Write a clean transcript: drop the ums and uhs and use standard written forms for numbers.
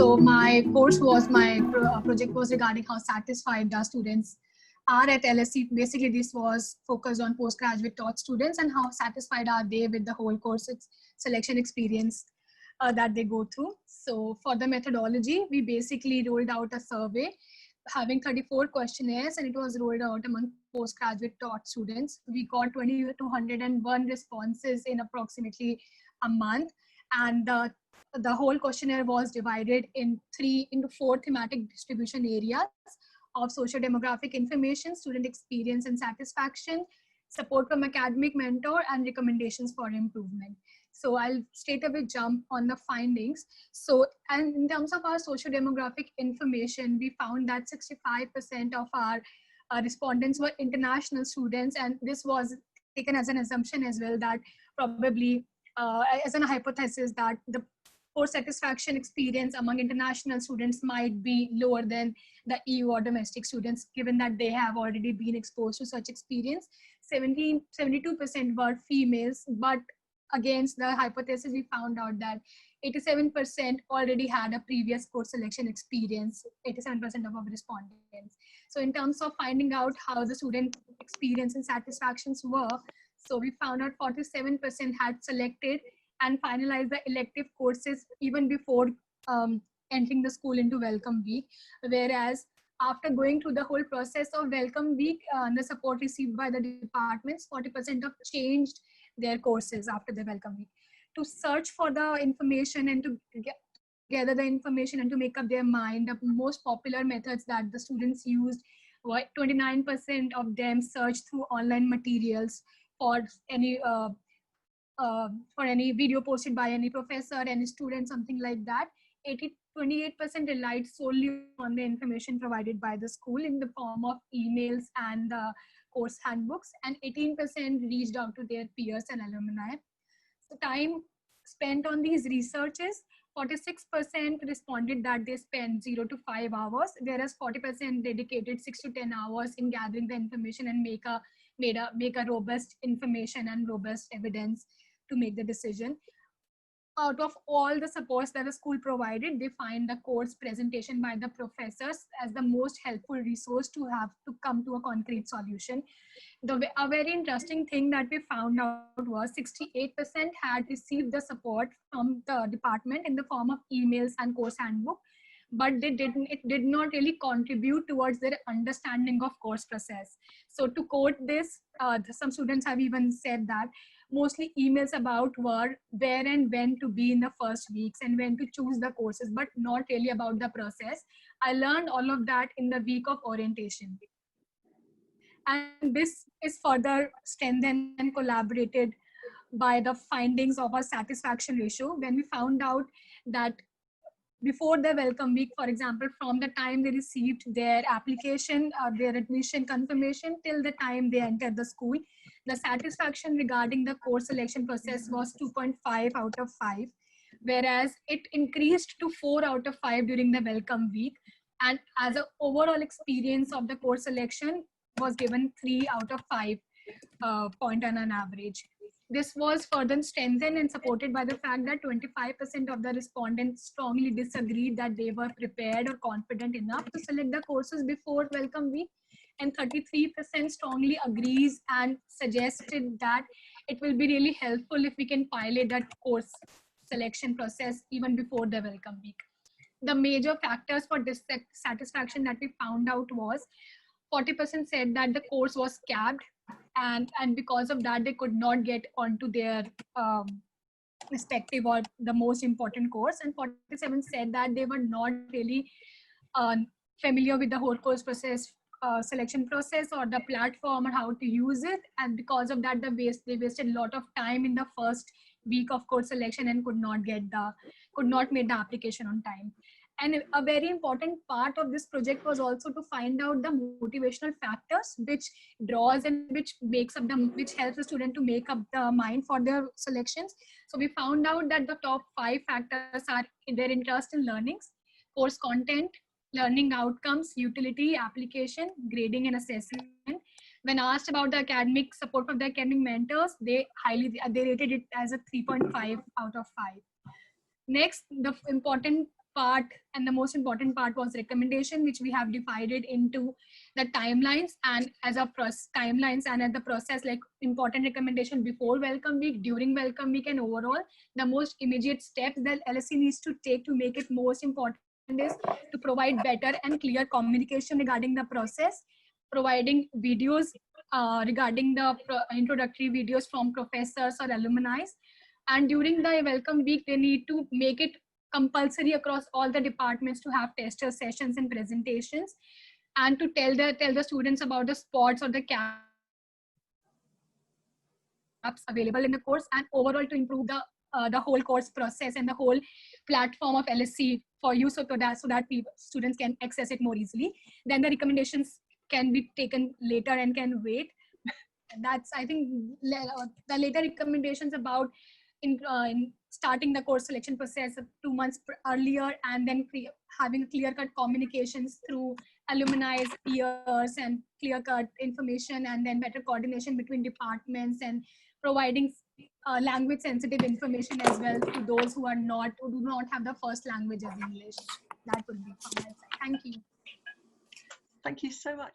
So my project was regarding how satisfied the students are at LSE. Basically, this was focused on postgraduate taught students and how satisfied are they with the whole course selection experience that they go through. So for the methodology, we basically rolled out a survey having 34 questionnaires, and it was rolled out among postgraduate taught students. We got 201 responses in approximately a month, and the whole questionnaire was divided into four thematic distribution areas of socio-demographic information, student experience and satisfaction, support from academic mentor, and recommendations for improvement. So I'll straight away jump on the findings. So, and in terms of our socio-demographic information, we found that 65% of our respondents were international students, and this was taken as an assumption as well, that probably as a hypothesis that the course satisfaction experience among international students might be lower than the EU or domestic students, given that they have already been exposed to such experience. 72% were females, but against the hypothesis, we found out that 87% already had a previous course selection experience, 87% of our respondents. So in terms of finding out how the student experience and satisfactions were, so we found out 47% had selected and finalized the elective courses even before entering the school into Welcome Week. Whereas after going through the whole process of Welcome Week, the support received by the departments, 40% of changed their courses after the Welcome Week. To search for the information and to gather the information and to make up their mind, the most popular methods that the students used were 29% of them searched through online materials for any video posted by any professor, any student, something like that. 28% relied solely on the information provided by the school in the form of emails and course handbooks, and 18% reached out to their peers and alumni. So time spent on these researches, 46% responded that they spent 0 to 5 hours, whereas 40% dedicated 6 to 10 hours in gathering the information and make a robust information and robust evidence to make the decision. Out of all the supports that the school provided, they find the course presentation by the professors as the most helpful resource to come to a concrete solution. A very interesting thing that we found out was 68% had received the support from the department in the form of emails and course handbook, but it did not really contribute towards their understanding of course process. So to quote this, some students have even said that mostly emails about were where and when to be in the first weeks and when to choose the courses, but not really about the process. I learned all of that in the week of orientation. And this is further strengthened and collaborated by the findings of our satisfaction ratio, when we found out that before the Welcome Week, for example, from the time they received their application or their admission confirmation till the time they entered the school, the satisfaction regarding the course selection process was 2.5 out of 5, whereas it increased to 4 out of 5 during the Welcome Week. And as an overall experience of the course selection was given 3 out of 5 point on an average. This was further strengthened and supported by the fact that 25% of the respondents strongly disagreed that they were prepared or confident enough to select the courses before Welcome Week, and 33% strongly agrees and suggested that it will be really helpful if we can pilot that course selection process even before the Welcome Week. The major factors for dissatisfaction that we found out was 40% said that the course was capped, and because of that they could not get onto their respective or the most important course, and 47 said that they were not really familiar with the whole course process, selection process or the platform or how to use it, and because of that they wasted a lot of time in the first week of course selection and could not make the application on time. And a very important part of this project was also to find out the motivational factors which draws and which helps the student to make up the mind for their selections. So we found out that the top 5 factors are their interest in learnings, course content, learning outcomes, utility, application, grading and assessment. When asked about the academic support of the academic mentors, they rated it as a 3.5 out of 5. Next, the important part and the most important part was recommendation, which we have divided into the timelines and as a timelines and at the process, like important recommendation before welcome week, during welcome week, and overall the most immediate steps that LSC needs to take to make it most important is to provide better and clear communication regarding the process, providing videos regarding the introductory videos from professors or alumni. And during the welcome week, they need to make it compulsory across all the departments to have tester sessions and presentations, and to tell the students about the spots or the gaps available in the course, and overall to improve the whole course process and the whole platform of LSC for you, so that students can access it more easily. Then the recommendations can be taken later and can wait. That's, I think, the later recommendations about in starting the course selection process 2 months earlier, and then having clear-cut communications through alumni, peers, and clear-cut information, and then better coordination between departments, and providing language-sensitive information as well to those who do not have the first language as English. That would be from my side. Thank you. Thank you so much.